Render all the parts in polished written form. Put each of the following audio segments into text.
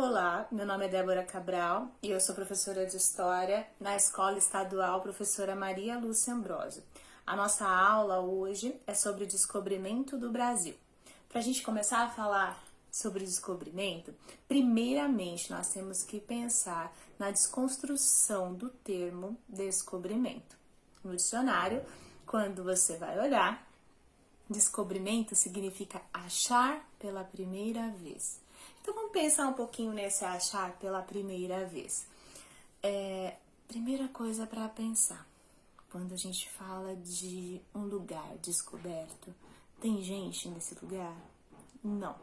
Olá, meu nome é Débora Cabral e eu sou professora de História na Escola Estadual Professora Maria Lúcia Ambrosio. A nossa aula hoje é sobre o descobrimento do Brasil. Para a gente começar a falar sobre descobrimento, primeiramente nós temos que pensar na desconstrução do termo descobrimento. No dicionário, quando você vai olhar, descobrimento significa achar pela primeira vez. Então vamos pensar um pouquinho nesse achar pela primeira vez. Primeira coisa para pensar, quando a gente fala de um lugar descoberto, tem gente nesse lugar? Não.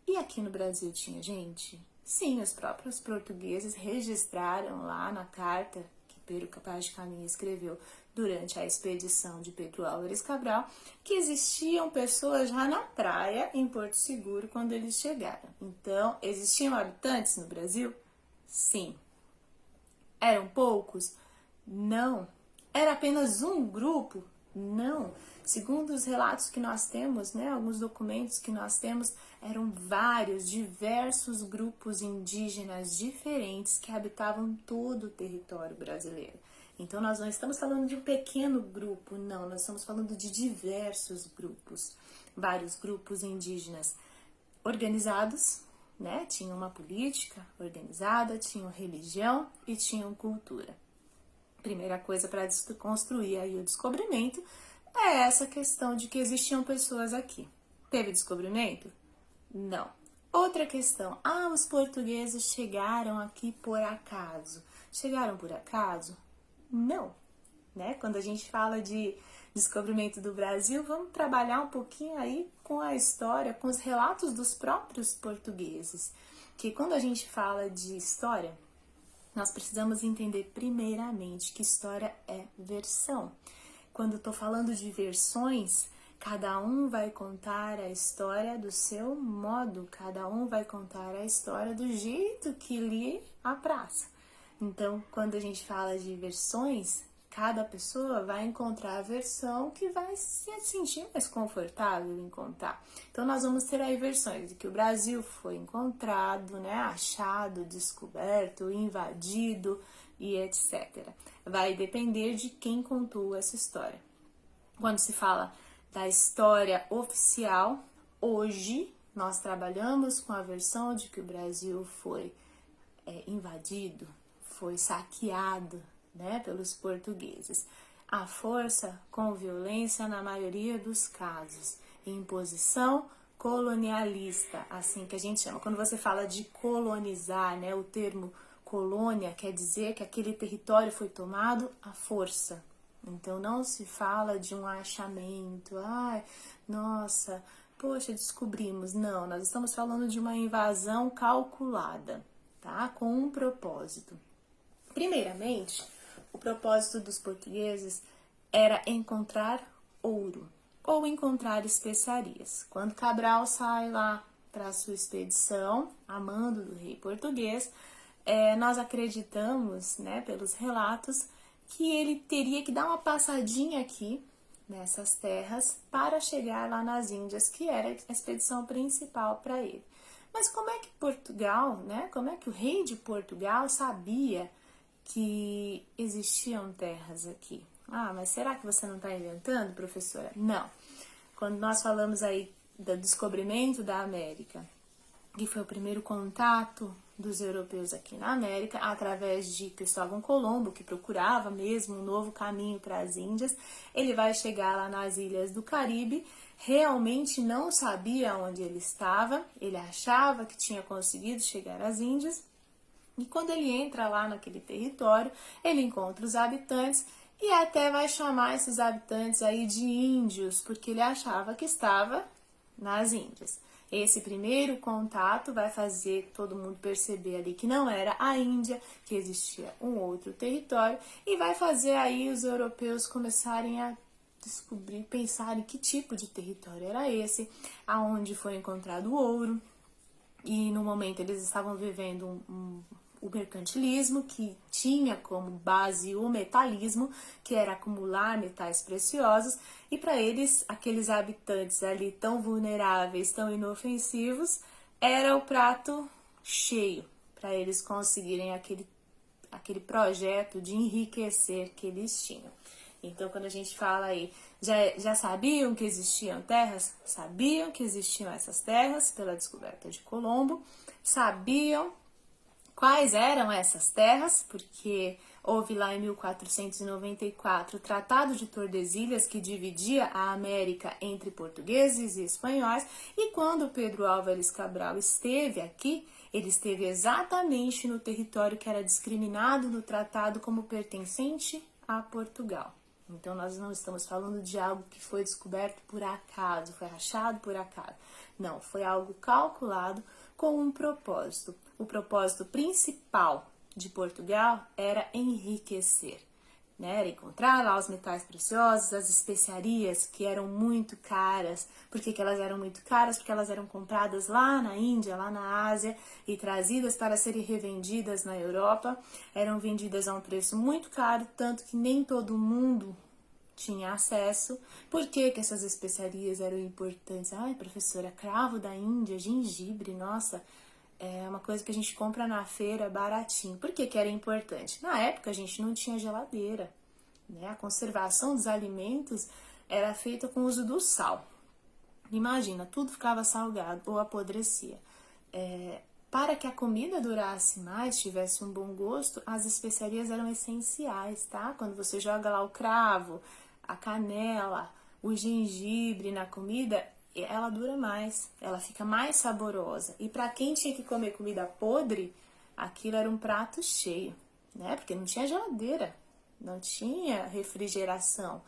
E aqui no Brasil tinha gente? Sim, os próprios portugueses registraram lá na carta que Pedro Capaz de Caminha escreveu durante a expedição de Pedro Álvares Cabral, que existiam pessoas já na praia em Porto Seguro quando eles chegaram. Então, existiam habitantes no Brasil? Sim. Eram poucos? Não. Era apenas um grupo? Não. Segundo os relatos que nós temos, né, alguns documentos que nós temos, eram vários, diversos grupos indígenas diferentes que habitavam todo o território brasileiro. Então, nós não estamos falando de um pequeno grupo, não, nós estamos falando de diversos grupos, vários grupos indígenas organizados, né? Tinham uma política organizada, tinham religião e tinham cultura. Primeira coisa para construir aí o descobrimento é essa questão de que existiam pessoas aqui. Teve descobrimento? Não. Outra questão, os portugueses chegaram aqui por acaso. Chegaram por acaso? Não, né? Quando a gente fala de descobrimento do Brasil, vamos trabalhar um pouquinho aí com a história, com os relatos dos próprios portugueses. Que quando a gente fala de história, nós precisamos entender primeiramente que história é versão. Quando estou falando de versões, cada um vai contar a história do seu modo, cada um vai contar a história do jeito que lhe apraz. Então, quando a gente fala de versões, cada pessoa vai encontrar a versão que vai se sentir mais confortável em contar. Então, nós vamos ter aí versões de que o Brasil foi encontrado, né, achado, descoberto, invadido e etc. Vai depender de quem contou essa história. Quando se fala da história oficial, hoje nós trabalhamos com a versão de que o Brasil foi invadido, foi saqueado, né, pelos portugueses. A força com violência na maioria dos casos. Imposição colonialista, assim que a gente chama. Quando você fala de colonizar, né, o termo colônia quer dizer que aquele território foi tomado à força. Então não se fala de um achamento, nossa, poxa, descobrimos. Não, nós estamos falando de uma invasão calculada, tá? Com um propósito. Primeiramente, o propósito dos portugueses era encontrar ouro ou encontrar especiarias. Quando Cabral sai lá para a sua expedição, a mando do rei português, nós acreditamos, né, pelos relatos, que ele teria que dar uma passadinha aqui nessas terras para chegar lá nas Índias, que era a expedição principal para ele. Mas como é que Portugal, né, como é que o rei de Portugal sabia que existiam terras aqui? Mas será que você não está inventando, professora? Não. Quando nós falamos aí do descobrimento da América, que foi o primeiro contato dos europeus aqui na América, através de Cristóvão Colombo, que procurava mesmo um novo caminho para as Índias, ele vai chegar lá nas ilhas do Caribe, realmente não sabia onde ele estava, ele achava que tinha conseguido chegar às Índias, e quando ele entra lá naquele território, ele encontra os habitantes e até vai chamar esses habitantes aí de índios, porque ele achava que estava nas Índias. Esse primeiro contato vai fazer todo mundo perceber ali que não era a Índia, que existia um outro território, e vai fazer aí os europeus começarem a descobrir, pensarem que tipo de território era esse, aonde foi encontrado o ouro, e no momento eles estavam vivendo o mercantilismo, que tinha como base o metalismo, que era acumular metais preciosos, e para eles, aqueles habitantes ali tão vulneráveis, tão inofensivos, era o prato cheio para eles conseguirem aquele projeto de enriquecer que eles tinham. Então, quando a gente fala aí, já sabiam que existiam terras? Sabiam que existiam essas terras pela descoberta de Colombo, sabiam quais eram essas terras, porque houve lá em 1494 o Tratado de Tordesilhas, que dividia a América entre portugueses e espanhóis, e quando Pedro Álvares Cabral esteve aqui, ele esteve exatamente no território que era discriminado no tratado como pertencente a Portugal. Então, nós não estamos falando de algo que foi descoberto por acaso, foi achado por acaso. Não, foi algo calculado com um propósito. O propósito principal de Portugal era enriquecer, né? Era encontrar lá os metais preciosos, as especiarias que eram muito caras. Por que elas eram muito caras? Porque elas eram compradas lá na Índia, lá na Ásia e trazidas para serem revendidas na Europa. Eram vendidas a um preço muito caro, tanto que nem todo mundo tinha acesso. Por que essas especiarias eram importantes? Ai, professora, cravo da Índia, gengibre, nossa, é uma coisa que a gente compra na feira baratinho. Por que era importante? Na época a gente não tinha geladeira, né? A conservação dos alimentos era feita com o uso do sal. Imagina, tudo ficava salgado ou apodrecia. Para que a comida durasse mais, tivesse um bom gosto, as especiarias eram essenciais, tá? Quando você joga lá o cravo, a canela, o gengibre na comida, ela dura mais, ela fica mais saborosa. E para quem tinha que comer comida podre, aquilo era um prato cheio, né? Porque não tinha geladeira, não tinha refrigeração,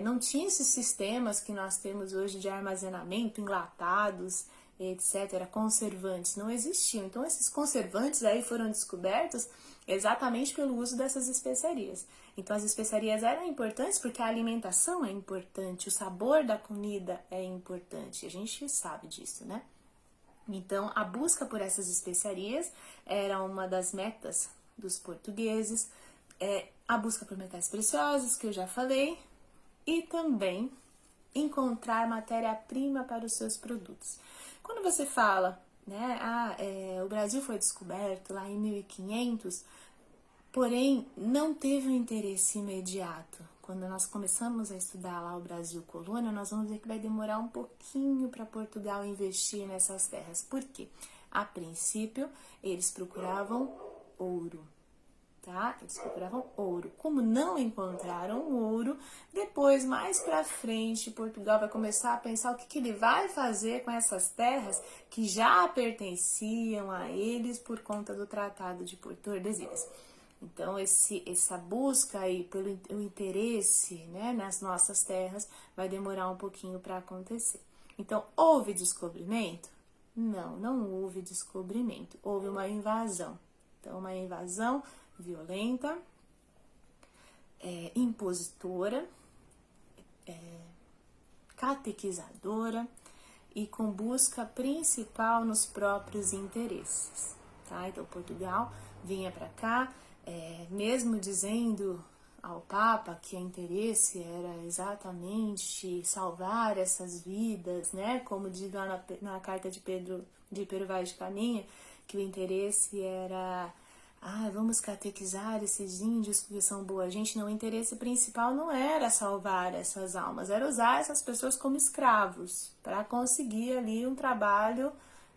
não tinha esses sistemas que nós temos hoje de armazenamento, enlatados, etc., conservantes, não existiam. Então, esses conservantes aí foram descobertos exatamente pelo uso dessas especiarias. Então, as especiarias eram importantes porque a alimentação é importante, o sabor da comida é importante, a gente sabe disso, né? Então, a busca por essas especiarias era uma das metas dos portugueses, a busca por metais preciosos, que eu já falei, e também encontrar matéria-prima para os seus produtos. Quando você fala, né, o Brasil foi descoberto lá em 1500, porém não teve um interesse imediato. Quando nós começamos a estudar lá o Brasil colônia, nós vamos ver que vai demorar um pouquinho para Portugal investir nessas terras. Por quê? A princípio, eles procuravam ouro. Tá? Eles procuravam ouro. Como não encontraram ouro, depois, mais para frente, Portugal vai começar a pensar o que ele vai fazer com essas terras que já pertenciam a eles por conta do Tratado de Tordesilhas. Então, essa busca aí pelo o interesse, né, nas nossas terras vai demorar um pouquinho para acontecer. Então, houve descobrimento? Não, não houve descobrimento. Houve uma invasão. Então, uma invasão violenta, impositora, catequizadora e com busca principal nos próprios interesses, tá? Então, Portugal vinha para cá, mesmo dizendo ao Papa que o interesse era exatamente salvar essas vidas, né? Como diz lá na carta de Pedro Vaz de Caminha, que o interesse era vamos catequizar esses índios porque são boa gente. Não, o interesse principal não era salvar essas almas, era usar essas pessoas como escravos para conseguir ali um trabalho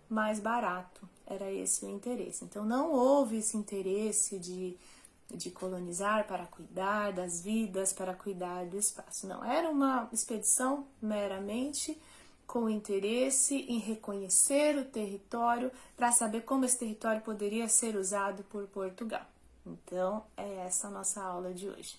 mais barato. Era esse o interesse. Então, não houve esse interesse de colonizar para cuidar das vidas, para cuidar do espaço. Não, era uma expedição meramente com interesse em reconhecer o território para saber como esse território poderia ser usado por Portugal. Então, é essa a nossa aula de hoje.